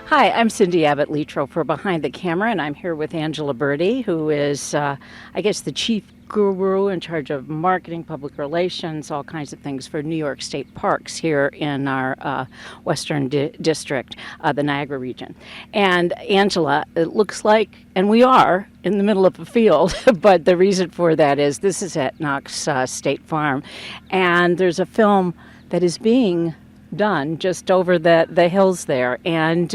Hi, I'm Cindy Abbott Letro for Behind the Camera, and I'm here with Angela Berti, who is, I guess, the chief guru in charge of marketing, public relations, all kinds of things for New York State parks here in our Western District, the Niagara region. And Angela, it looks like, and we are in the middle of a field, but the reason for that is this is at Knox State Farm, and there's a film that is being done just over the hills there. And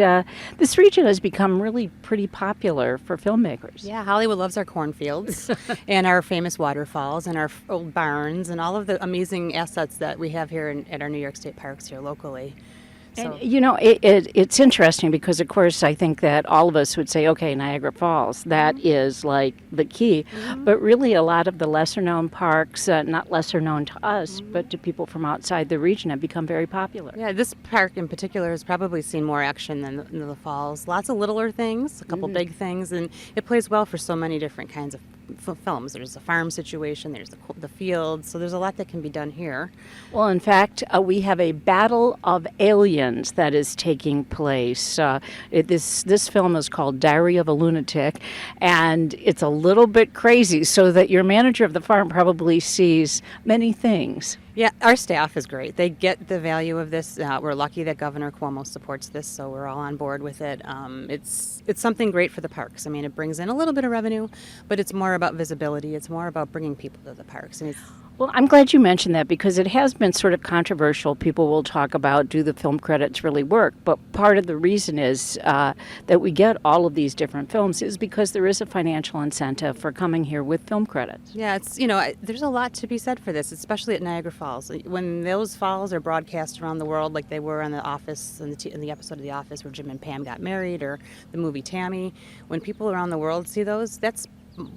this region has become really pretty popular for filmmakers. Yeah, Hollywood loves our cornfields and our famous waterfalls and our old barns and all of the amazing assets that we have here at our New York State parks here locally. And, it's interesting because, of course, I think that all of us would say, okay, Niagara Falls, that is like the key. But really, a lot of the lesser-known parks, not lesser known to us, but to people from outside the region, have become very popular. Yeah, this park in particular has probably seen more action than the falls. Lots of littler things, a couple big things, and it plays well for so many different kinds of films. There's a farm situation, there's the fields, so there's a lot that can be done here. Well, in fact, we have a battle of aliens that is taking place. This film is called Diary of a Lunatic, and it's a little bit crazy, so that your manager of the farm probably sees many things. Yeah, our staff is great. They get the value of this. We're lucky that Governor Cuomo supports this, so we're all on board with it. It's something great for the parks. I mean, it brings in a little bit of revenue, but it's more about visibility. It's more about bringing people to the parks. And Well, I'm glad you mentioned that because it has been sort of controversial. People will talk about, do the film credits really work? But part of the reason is that we get all of these different films is because there is a financial incentive for coming here with film credits. Yeah, there's a lot to be said for this, especially at Niagara Falls. When those falls are broadcast around the world, like they were on The Office, in the episode of The Office where Jim and Pam got married, or the movie Tammy, when people around the world see those,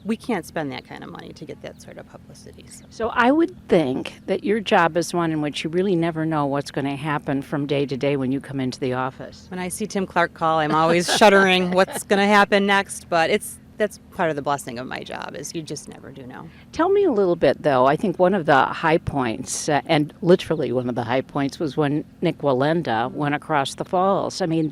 we can't spend that kind of money to get that sort of publicity. So I would think that your job is one in which you really never know what's going to happen from day to day when you come into the office. When I see Tim Clark call, I'm always shuddering what's going to happen next, but that's part of the blessing of my job, is you just never do know. Tell me a little bit, though. I think one of the high points, and literally one of the high points, was when Nik Wallenda went across the falls. I mean,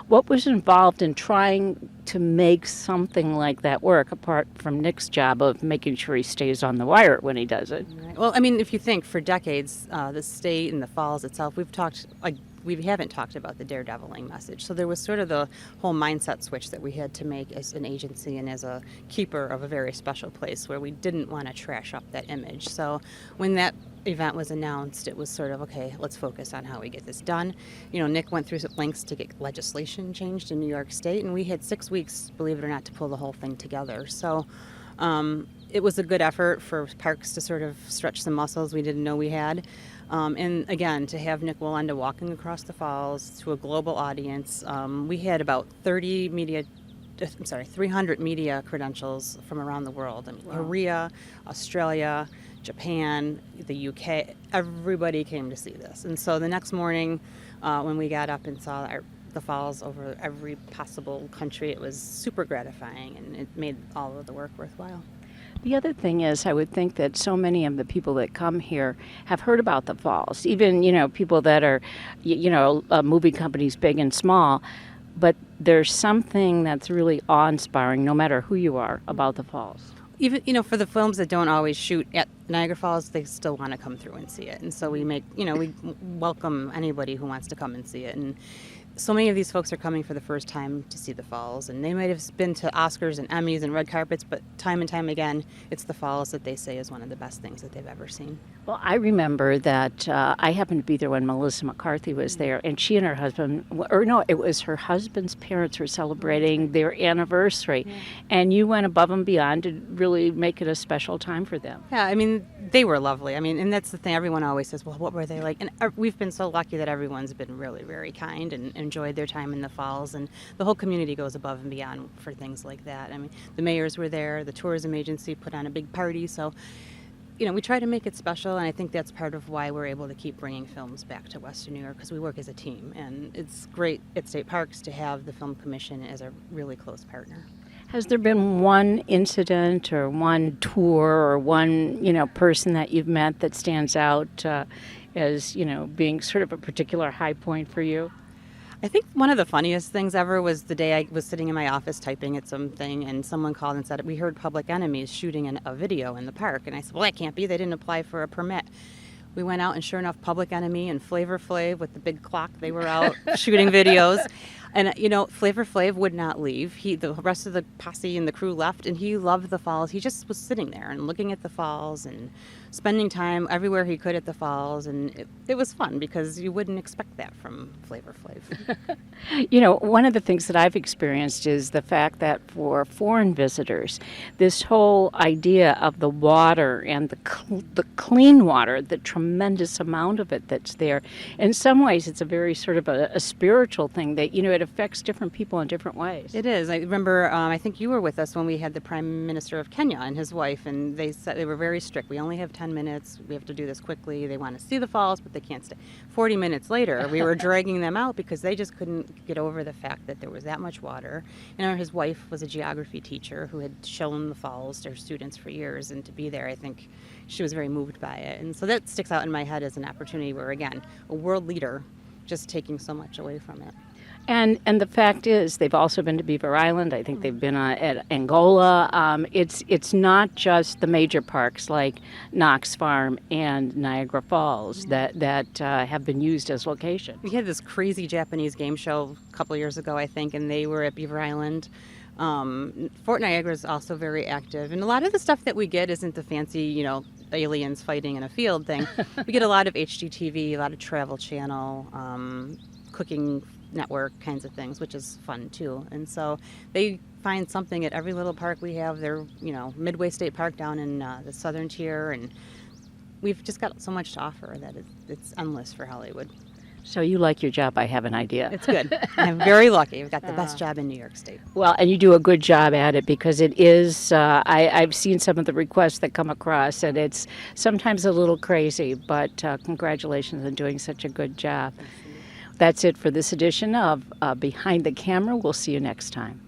what was involved in trying to make something like that work, apart from Nik's job of making sure he stays on the wire when he does it? Right. Well, I mean, if you think, for decades, the state and the falls itself, we haven't talked about the daredeviling message. So there was sort of the whole mindset switch that we had to make as an agency and as a keeper of a very special place, where we didn't want to trash up that image. So when that event was announced, it was sort of, okay, let's focus on how we get this done. Nik went through some lengths to get legislation changed in New York State, and we had 6 weeks, believe it or not, to pull the whole thing together. So it was a good effort for parks to sort of stretch some muscles we didn't know we had. And again, to have Nik Wallenda walking across the falls to a global audience, we had about 300 media credentials from around the world. I mean, wow. Korea, Australia, Japan, the UK, everybody came to see this. And so the next morning, when we got up and saw the falls over every possible country, it was super gratifying, and it made all of the work worthwhile. The other thing is, I would think that so many of the people that come here have heard about the falls, even, people that are, movie companies big and small, but there's something that's really awe-inspiring, no matter who you are, about the falls. Even, for the films that don't always shoot at Niagara Falls, they still want to come through and see it. And so we welcome anybody who wants to come and see it. And so many of these folks are coming for the first time to see the falls, and they might have been to Oscars and Emmys and red carpets, but time and time again, it's the falls that they say is one of the best things that they've ever seen. Well, I remember that I happened to be there when Melissa McCarthy was there, and she and her husband, it was her husband's parents were celebrating their anniversary, and you went above and beyond to really make it a special time for them. Yeah, I mean, they were lovely. I mean, and that's the thing, everyone always says, well, what were they like? And we've been so lucky that everyone's been really, very kind and enjoyed their time in the falls, and the whole community goes above and beyond for things like that. I mean, the mayors were there, the tourism agency put on a big party, so we try to make it special, and I think that's part of why we're able to keep bringing films back to Western New York, because we work as a team, and it's great at State Parks to have the Film Commission as a really close partner. Has there been one incident or one tour or one, person that you've met that stands out as, being sort of a particular high point for you? I think one of the funniest things ever was the day I was sitting in my office typing at something, and someone called and said, we heard Public Enemies shooting a video in the park. And I said, well, that can't be. They didn't apply for a permit. We went out, and sure enough, Public Enemy and Flavor Flav with the big clock, they were out shooting videos. And, Flavor Flav would not leave. The rest of the posse and the crew left, and he loved the falls. He just was sitting there and looking at the falls and spending time everywhere he could at the falls. And it was fun because you wouldn't expect that from Flavor Flav. One of the things that I've experienced is the fact that for foreign visitors, this whole idea of the water and the clean water, the tremendous amount of it that's there, in some ways it's a very sort of a spiritual thing that, it affects different people in different ways. It is. I remember, I think you were with us when we had the Prime Minister of Kenya and his wife, and they said they were very strict. We only have 10 minutes. We have to do this quickly. They want to see the falls, but they can't stay. 40 minutes later, we were dragging them out because they just couldn't get over the fact that there was that much water. His wife was a geography teacher who had shown the falls to her students for years, and to be there, I think she was very moved by it. And so that sticks out in my head as an opportunity where, again, a world leader just taking so much away from it. And the fact is, they've also been to Beaver Island. I think they've been at Angola. It's not just the major parks like Knox Farm and Niagara Falls that have been used as locations. We had this crazy Japanese game show a couple years ago, I think, and they were at Beaver Island. Fort Niagara is also very active, and a lot of the stuff that we get isn't the fancy, aliens fighting in a field thing. We get a lot of HGTV, a lot of Travel Channel, Cooking Network kinds of things, which is fun too. And so they find something at every little park we have. They're, Midway State Park down in the southern tier, and we've just got so much to offer that it's endless for Hollywood. So you like your job, I have an idea. It's good. I'm very lucky. I've got the best job in New York State. Well, and you do a good job at it because it is, I've seen some of the requests that come across, and it's sometimes a little crazy, but congratulations on doing such a good job. That's it for this edition of Behind the Camera. We'll see you next time.